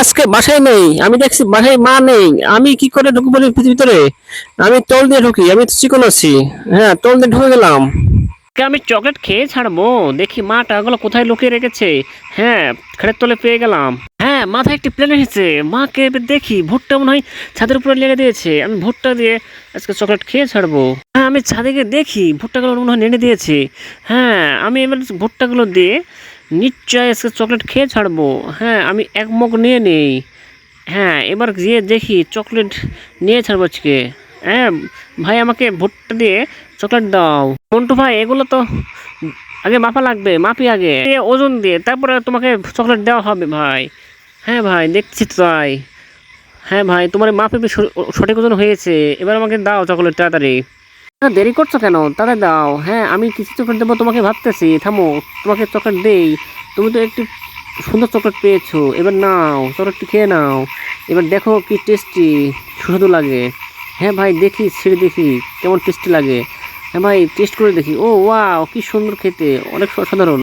আজকে বাসায় নেই, আমি দেখছি বাসায় মা নেই। আমি কি করে ঢুকবো বলি ভিতরে? আমি তল দিয়ে ঢুকি, আমি তো চিকন আছি। হ্যাঁ, তল দিয়ে ঢুকে গেলাম। আমি চকলেট খেয়ে ছাড়বো, দেখি মা টাকাগুলো কোথায় লুকিয়ে রেখেছে। হ্যাঁ, খাটের তলে পেয়ে গেলাম। হ্যাঁ, মাথায় একটি প্ল্যান এসেছে। মাকে এবার দেখি ভুট্টা মনে হয় ছাদের উপরে লেগে দিয়েছে। আমি ভুট্টা দিয়ে আজকে চকলেট খেয়ে ছাড়বো। হ্যাঁ, আমি ছাদে গিয়ে দেখি ভুট্টাগুলো মনে হয় নেড়ে দিয়েছে। হ্যাঁ, আমি এবার ভুট্টাগুলো দিয়ে নিশ্চয় আজকে চকলেট খেয়ে ছাড়বো। হ্যাঁ, আমি এক মগ নিয়ে নেই। হ্যাঁ, এবার গিয়ে দেখি চকলেট নিয়ে ছাড়বো আজকে। হ্যাঁ ভাই, আমাকে ভুট্টা দিয়ে চকলেট দাও। মন্টু ভাই, এগুলো তো আগে মাপা লাগবে, মাপি আগে ওজন দিয়ে, তারপরে তোমাকে চকলেট দেওয়া হবে ভাই। হ্যাঁ ভাই, দেখছি তো তাই। হ্যাঁ ভাই, তোমার মাপে সঠিক ওজন হয়েছে। এবার আমাকে দাও চকলেট তাড়াতাড়ি। না, দেরি করছো কেন? তাড়াতাড়ি দাও। হ্যাঁ, আমি কিছু চকলেট দেবো তোমাকে ভাবতেছি, থামো। তোমাকে চকলেট দেই। তুমি তো একটি সুন্দর চকলেট পেয়েছো, এবার নাও, চকলেটটি খেয়ে নাও। এবার দেখো কি টেস্টি, সুস্বাদু লাগে। হ্যাঁ ভাই, দেখি ছেড়ে দেখি কেমন টেস্টি লাগে। হ্যাঁ ভাই, টেস্ট করে দেখি। ও ওয়াও, কি সুন্দর খেতে, অনেক অসাধারণ।